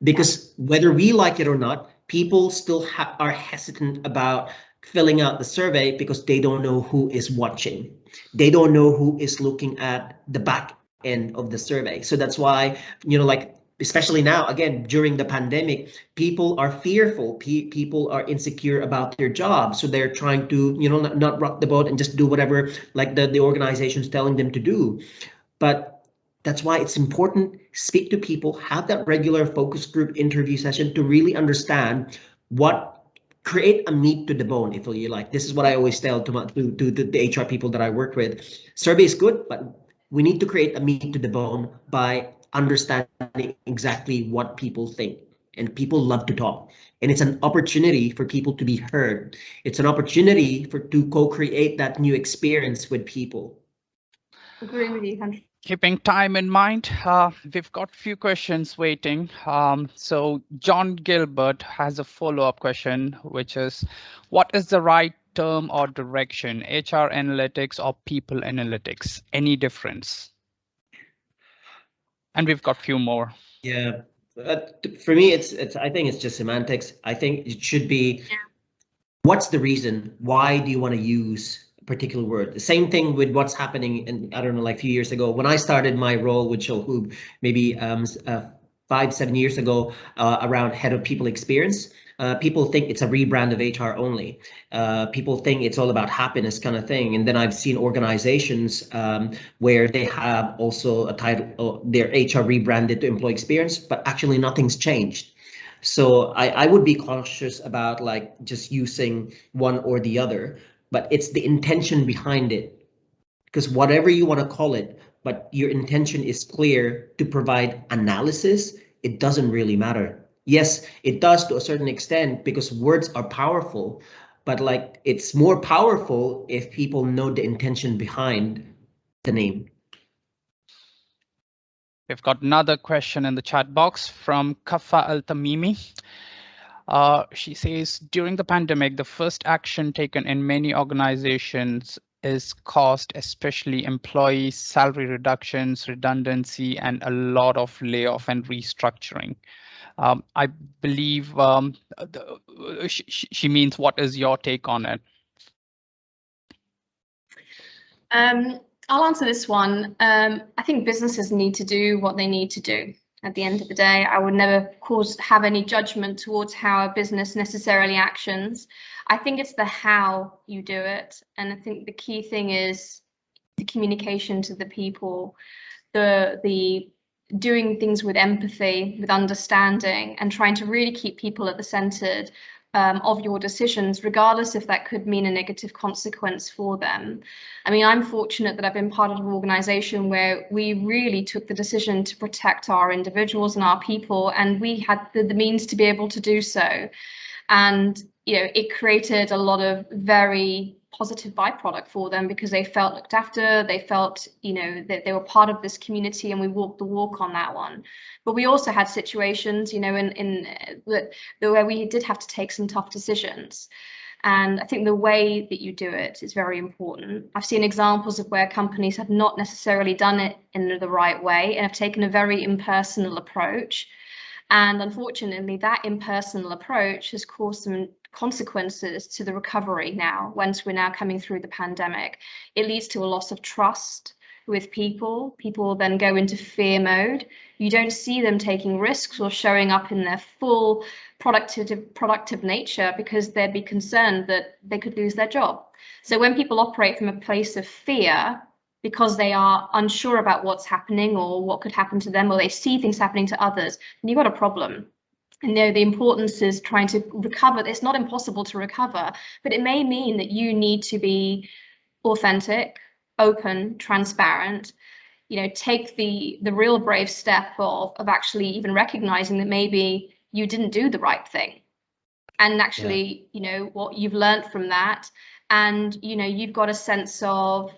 Because whether we like it or not, people still are hesitant about filling out the survey because they don't know who is watching. They don't know who is looking at the back end of the survey. So that's why, like, especially now, again, during the pandemic, people are fearful. People are insecure about their jobs. So they're trying to, not rock the boat and just do whatever like the organization's telling them to do. But that's why it's important, speak to people, have that regular focus group interview session to really understand create a meat to the bone, if you like. This is what I always tell to the HR people that I work with. Survey is good, but we need to create a meat to the bone by understanding exactly what people think. And people love to talk. And it's an opportunity for people to be heard. It's an opportunity to co-create that new experience with people. Agree with you, 100%. Keeping time in mind, we've got a few questions waiting. So John Gilbert has a follow-up question, which is, what is the right term or direction, HR analytics or people analytics? Any difference? And we've got a few more. Yeah, for me, I think it's just semantics. I think it should be, what's the reason? Why do you want to use particular word? The same thing with what's happening, and I don't know, like a few years ago when I started my role with Shulhub, maybe 5-7 years ago, around head of people experience. People think it's a rebrand of HR only. People think it's all about happiness kind of thing. And then I've seen organizations where they have also a title, their HR rebranded to employee experience, but actually nothing's changed. So I would be cautious about like just using one or the other, but it's the intention behind it. Because whatever you want to call it, but your intention is clear to provide analysis, it doesn't really matter. Yes, it does to a certain extent because words are powerful, but like it's more powerful if people know the intention behind the name. We've got another question in the chat box from Kafa Al Tamimi. She says, during the pandemic, the first action taken in many organizations is cost, especially employee salary reductions, redundancy, and a lot of layoff and restructuring. I believe she means, what is your take on it? I'll answer this one. I think businesses need to do what they need to do. At the end of the day, I would never have any judgment towards how a business necessarily actions. I think it's the how you do it. And I think the key thing is the communication to the people, the doing things with empathy, with understanding, and trying to really keep people at the center of your decisions, regardless if that could mean a negative consequence for them. I mean, I'm fortunate that I've been part of an organization where we really took the decision to protect our individuals and our people, and we had the means to be able to do so. And, you know, it created a lot of very positive byproduct for them because they felt looked after, they felt, you know, that they were part of this community, and we walked the walk on that one. But we also had situations, you know, where we did have to take some tough decisions. And I think the way that you do it is very important. I've seen examples of where companies have not necessarily done it in the right way and have taken a very impersonal approach. And unfortunately, that impersonal approach has caused some consequences to the recovery now, once we're now coming through the pandemic. It leads to a loss of trust with people. People then go into fear mode. You don't see them taking risks or showing up in their full productive nature because they'd be concerned that they could lose their job. So when people operate from a place of fear, because they are unsure about what's happening or what could happen to them, or they see things happening to others, then you've got a problem. And you know, the importance is trying to recover. It's not impossible to recover, but it may mean that you need to be authentic, open, transparent, you know, take the real brave step of actually even recognizing that maybe you didn't do the right thing. And actually, you know, what you've learned from that, and, you know, you've got a sense of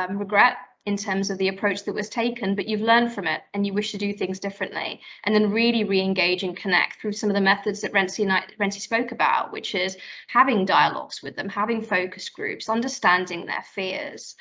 regret in terms of the approach that was taken, but you've learned from it and you wish to do things differently, and then really re-engage and connect through some of the methods that Rhency spoke about, which is having dialogues with them, having focus groups, understanding their fears.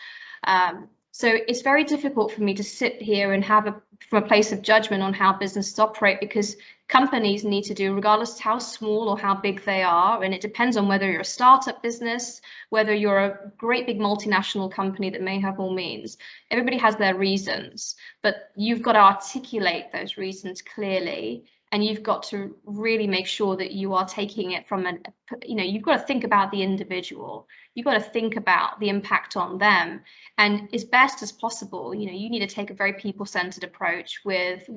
So it's very difficult for me to sit here and have from a place of judgment on how businesses operate, because companies need to do, regardless of how small or how big they are, and it depends on whether you're a startup business, whether you're a great big multinational company that may have more means. Everybody has their reasons, but you've got to articulate those reasons clearly, and you've got to really make sure that you are taking it from you know, you've got to think about the individual. You've got to think about the impact on them, and as best as possible, you know, you need to take a very people-centered approach with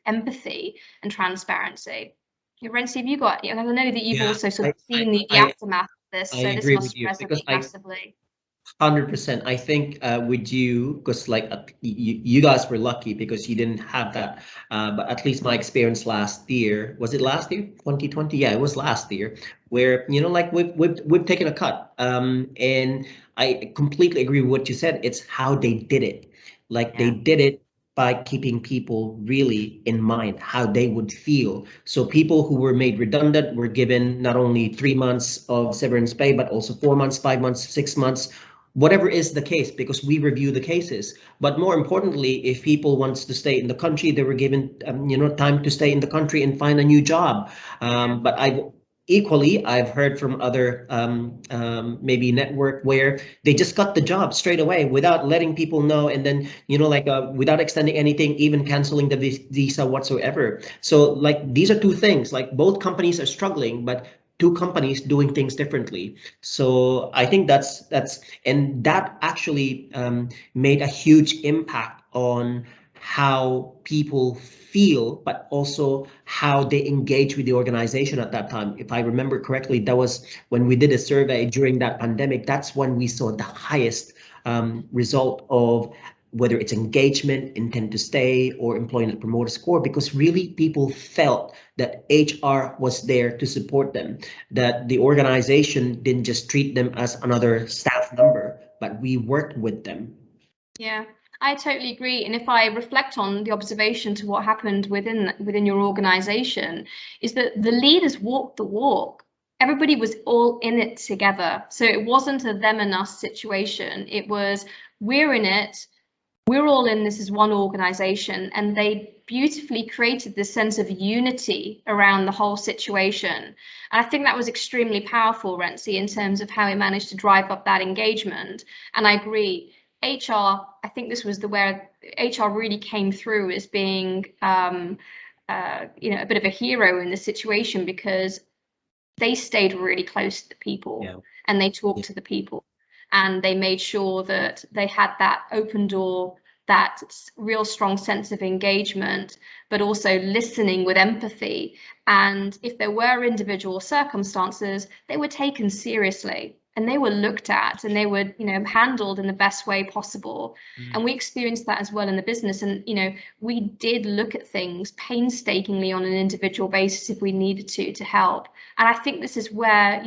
empathy and transparency. Rhency, have you got? And I know that you've also sort of seen the aftermath of this, so this must resonate massively. 100%. I think with you, because like you guys were lucky because you didn't have that. But at least my experience last year, was it last year, 2020? Yeah, it was last year, where, you know, like we've taken a cut. And I completely agree with what you said. It's how they did it. Like they did it by keeping people really in mind, how they would feel. So people who were made redundant were given not only 3 months of severance pay, but also 4 months, 5 months, 6 months, whatever is the case, because we review the cases. But more importantly, if people wants to stay in the country, they were given you know, time to stay in the country and find a new job. But I've heard from other maybe network where they just cut the job straight away without letting people know, and then, you know, like without extending anything, even canceling the visa whatsoever. So like these are two things, like both companies are struggling, but two companies doing things differently. So I think and that actually made a huge impact on how people feel, but also how they engage with the organization at that time. If I remember correctly, that was when we did a survey during that pandemic. That's when we saw the highest result of whether it's engagement, intent to stay, or employee net promoter score, because really people felt that HR was there to support them, that the organization didn't just treat them as another staff member, but we worked with them. Yeah, I totally agree. And if I reflect on the observation to what happened within your organization, is that the leaders walked the walk. Everybody was all in it together. So it wasn't a them and us situation. It was, we're in it, we're all in this as one organization. And they beautifully created this sense of unity around the whole situation. And I think that was extremely powerful, Rhency, in terms of how it managed to drive up that engagement. And I agree. HR, I think this was where HR really came through as being, a bit of a hero in the situation, because they stayed really close to the people, and they talked to the people, and they made sure that they had that open door, that real strong sense of engagement, but also listening with empathy. And if there were individual circumstances, they were taken seriously. And they were looked at, and they were, handled in the best way possible. And we experienced that as well in the business. And, we did look at things painstakingly on an individual basis if we needed to help. And I think this is where,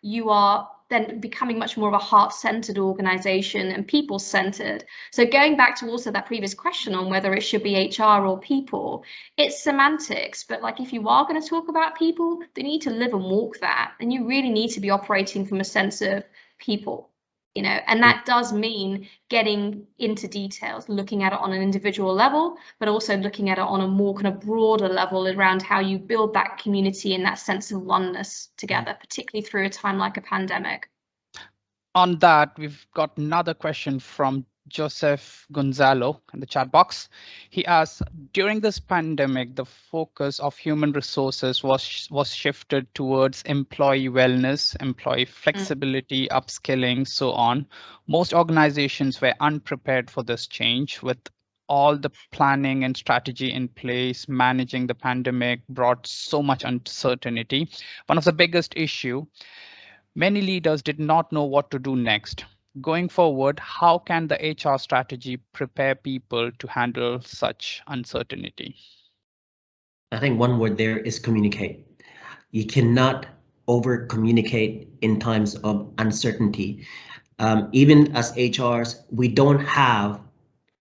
you are then becoming much more of a heart-centered organization and people-centered. So going back to also that previous question on whether it should be HR or people, it's semantics, but like if you are going to talk about people, they need to live and walk that, and you really need to be operating from a sense of people, and that does mean getting into details, looking at it on an individual level, but also looking at it on a more kind of broader level around how you build that community and that sense of oneness together, particularly through a time like a pandemic. On that, we've got another question from Joseph Gonzalo in the chat box. He asks, during this pandemic, the focus of human resources was shifted towards employee wellness, employee flexibility, upskilling, so on. Most organizations were unprepared for this change. With all the planning and strategy in place, managing the pandemic brought so much uncertainty. One of the biggest issue, many leaders did not know what to do next. Going forward, how can the HR strategy prepare people to handle such uncertainty? I think one word there is communicate. You cannot over communicate in times of uncertainty. Even as HRs, we don't have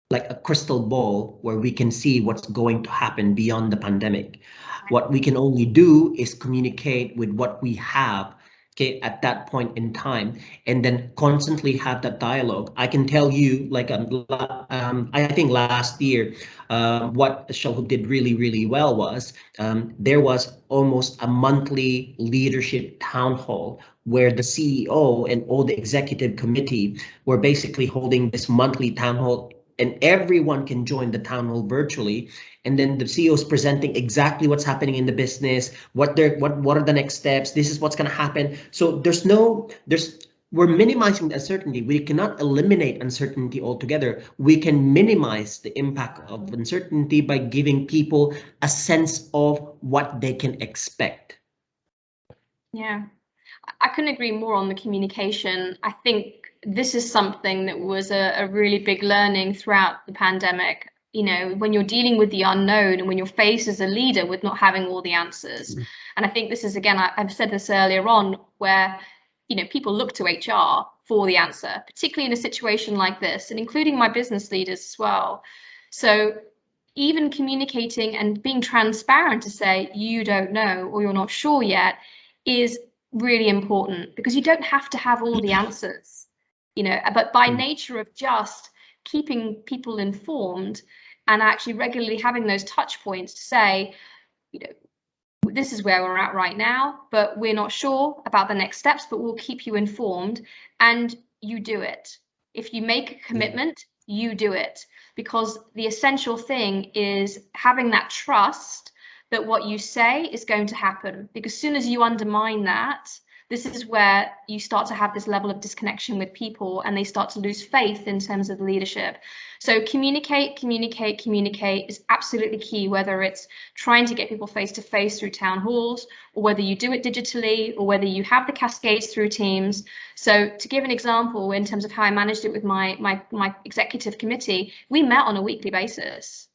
like a crystal ball where we can see what's going to happen beyond the pandemic. What we can only do is communicate with what we have, okay, at that point in time, and then constantly have that dialogue. I can tell you, like, I think last year, what Shalhoub did really, really well was there was almost a monthly leadership town hall where the CEO and all the executive committee were basically holding this monthly town hall, and everyone can join the town hall virtually. And then the CEO is presenting exactly what's happening in the business, what are the next steps, this is what's going to happen. So we're minimizing the uncertainty. We cannot eliminate uncertainty altogether. We can minimize the impact of uncertainty by giving people a sense of what they can expect. Yeah, I couldn't agree more on the communication. I think this is something that was a really big learning throughout the pandemic. When you're dealing with the unknown and when you're faced as a leader with not having all the answers. And I think this is, again, I've said this earlier on, where, people look to HR for the answer, particularly in a situation like this, and including my business leaders as well. So even communicating and being transparent to say you don't know or you're not sure yet is really important, because you don't have to have all the answers, but by nature of just keeping people informed and actually regularly having those touch points to say, this is where we're at right now, but we're not sure about the next steps, but we'll keep you informed, and you do it. If you make a commitment, you do it, because the essential thing is having that trust that what you say is going to happen, because as soon as you undermine that, this is where you start to have this level of disconnection with people and they start to lose faith in terms of the leadership. So communicate is absolutely key, whether it's trying to get people face to face through town halls, or whether you do it digitally, or whether you have the cascades through Teams. So to give an example in terms of how I managed it with my executive committee, we met on a weekly basis.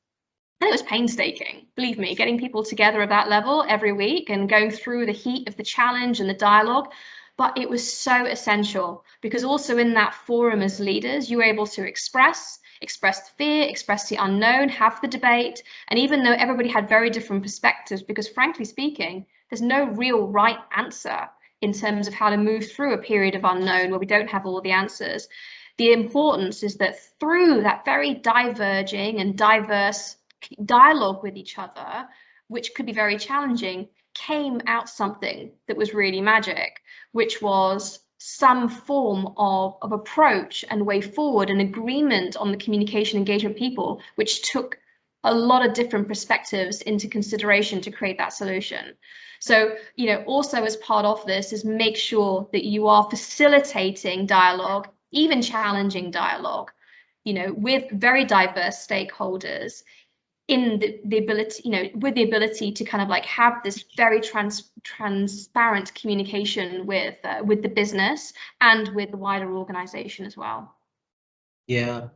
And it was painstaking, believe me, getting people together at that level every week and going through the heat of the challenge and the dialogue. But it was so essential, because also in that forum as leaders, you were able to express the fear, express the unknown, have the debate. And even though everybody had very different perspectives, because frankly speaking, there's no real right answer in terms of how to move through a period of unknown where we don't have all the answers. The importance is that through that very diverging and diverse dialogue with each other, which could be very challenging, came out something that was really magic, which was some form of approach and way forward, an agreement on the communication engagement people, which took a lot of different perspectives into consideration to create that solution. So, also as part of this is make sure that you are facilitating dialogue, even challenging dialogue, with very diverse stakeholders, in the ability, with the ability to kind of like have this very transparent communication with the business and with the wider organization as well. Yeah,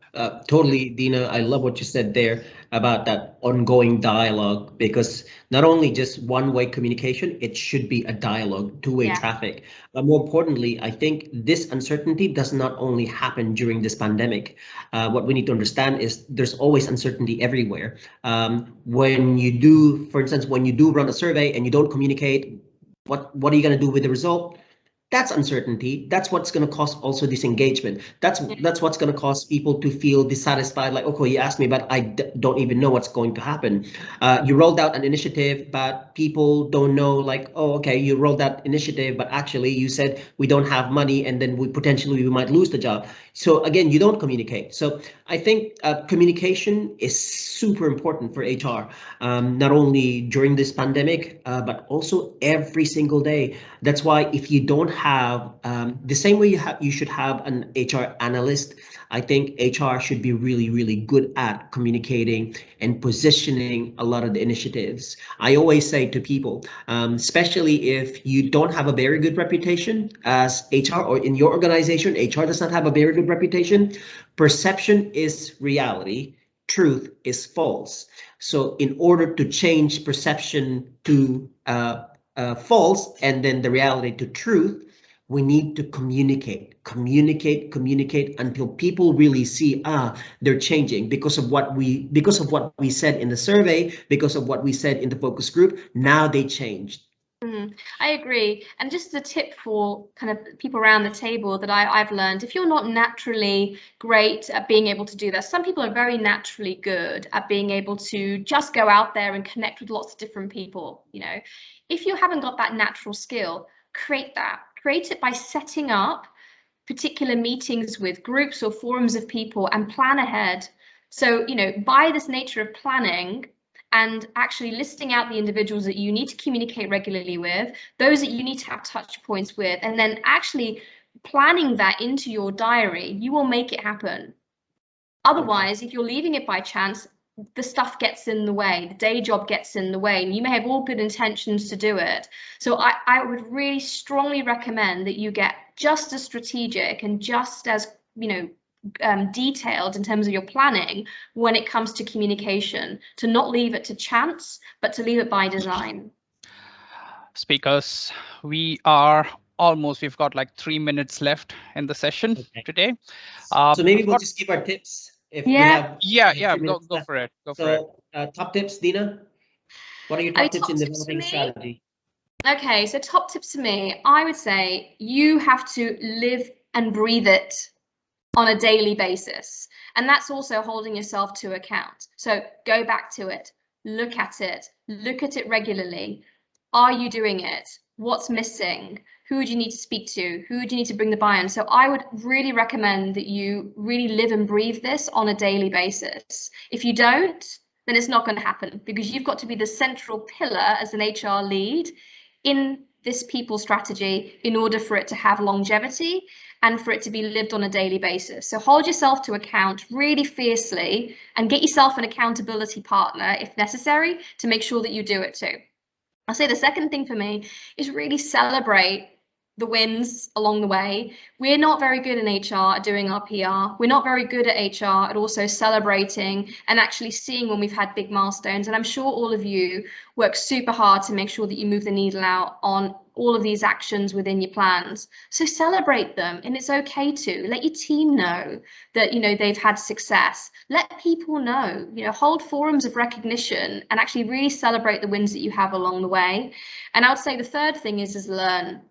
totally, Dina. I love what you said there about that ongoing dialogue, because not only just one-way communication, it should be a dialogue, two-way traffic. But more importantly, I think this uncertainty does not only happen during this pandemic. What we need to understand is there's always uncertainty everywhere. When you do, for instance, when you do run a survey and you don't communicate, what are you going to do with the result? That's uncertainty. That's what's going to cause also disengagement. That's what's going to cause people to feel dissatisfied. Like, okay, you asked me, but I don't even know what's going to happen. You rolled out an initiative, but people don't know. Like, oh, okay, you rolled that initiative, but actually you said we don't have money, and then we might lose the job. So again, you don't communicate. So I think communication is super important for HR, not only during this pandemic, but also every single day. That's why if you don't have the same way you should have an HR analyst, I think HR should be really, really good at communicating and positioning a lot of the initiatives. I always say to people, especially if you don't have a very good reputation as HR, or in your organization, HR does not have a very good reputation. Perception is reality. Truth is false. So in order to change perception to false, and then the reality to truth, we need to communicate until people really see, they're changing because of what we said in the survey, because of what we said in the focus group. Now they changed. I agree. And just a tip for kind of people around the table that I've learned, if you're not naturally great at being able to do that, some people are very naturally good at being able to just go out there and connect with lots of different people. If you haven't got that natural skill, create it by setting up particular meetings with groups or forums of people and plan ahead. So, by this nature of planning and actually listing out the individuals that you need to communicate regularly with, those that you need to have touch points with, and then actually planning that into your diary, you will make it happen. Otherwise, if you're leaving it by chance, the stuff gets in the way, the day job gets in the way, and you may have all good intentions to do it. So I would really strongly recommend that you get just as strategic and just as, detailed in terms of your planning when it comes to communication, to not leave it to chance, but to leave it by design. Speakers, we've got like 3 minutes left in the session today. So maybe we'll just give our tips. If we have go for it. Top tips, Dina. What are your top tips in developing strategy? Okay, so top tips for me, I would say you have to live and breathe it on a daily basis. And that's also holding yourself to account. So go back to it, look at it regularly. Are you doing it? What's missing? Who do you need to speak to? Who do you need to bring the buy-in? So I would really recommend that you really live and breathe this on a daily basis. If you don't, then it's not going to happen, because you've got to be the central pillar as an HR lead in this people strategy in order for it to have longevity and for it to be lived on a daily basis. So hold yourself to account really fiercely and get yourself an accountability partner if necessary to make sure that you do it too. I'll say the second thing for me is really celebrate the wins along the way. We're not very good in HR at doing our PR. We're not very good at HR at also celebrating and actually seeing when we've had big milestones. And I'm sure all of you work super hard to make sure that you move the needle out on all of these actions within your plans. So celebrate them, and it's okay to let your team know that, you know, they've had success. Let people know, you know, hold forums of recognition and actually really celebrate the wins that you have along the way. And I would say the third thing is learn.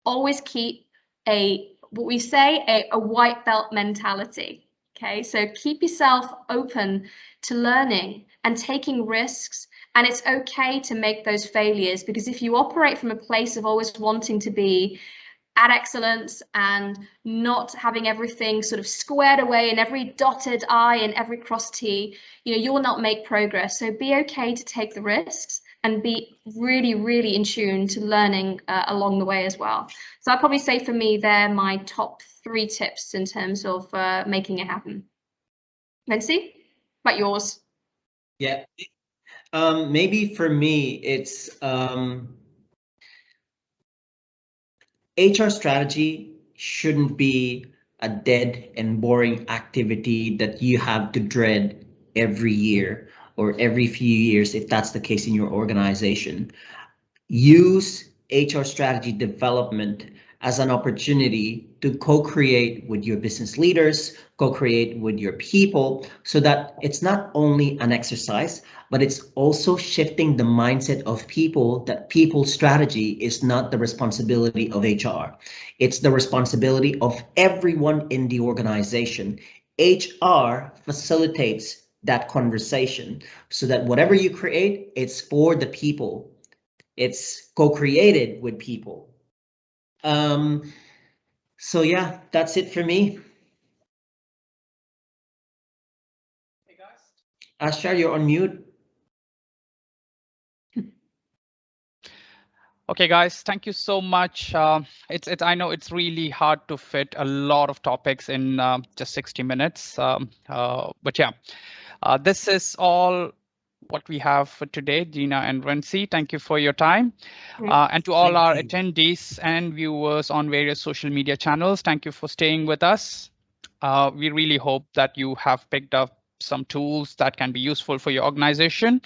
Always keep what we say, a white belt mentality. Okay, so keep yourself open to learning and taking risks. And it's okay to make those failures, because if you operate from a place of always wanting to be at excellence and not having everything sort of squared away and every dotted I and every crossed T, you know, you will not make progress. So be okay to take the risks and be really, really in tune to learning along the way as well. So I'd probably say for me, they're my top 3 tips in terms of making it happen. Rhency, about yours? Yeah, maybe for me, it's HR strategy shouldn't be a dead and boring activity that you have to dread every year or every few years, if that's the case in your organization. Use HR strategy development as an opportunity to co-create with your business leaders, co-create with your people, so that it's not only an exercise, but it's also shifting the mindset of people that people's strategy is not the responsibility of HR. It's the responsibility of everyone in the organization. HR facilitates that conversation so that whatever you create, it's for the people. It's co-created with people. So yeah, that's it for me. Hey guys. Ashar, you're on mute. Okay, guys, thank you so much. I know it's really hard to fit a lot of topics in just 60 minutes. But yeah, this is all what we have for today. Dina and Rhency, thank you for your time. And to all our attendees and viewers on various social media channels, thank you for staying with us. We really hope that you have picked up some tools that can be useful for your organization.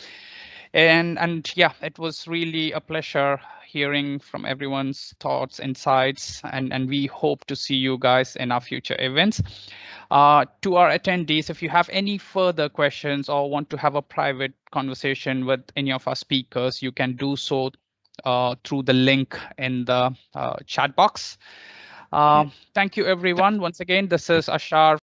And yeah, it was really a pleasure hearing from everyone's thoughts, insights, and we hope to see you guys in our future events. To our attendees, if you have any further questions or want to have a private conversation with any of our speakers, you can do so through the link in the chat box. Thank you, everyone. Once again, this is Ashar.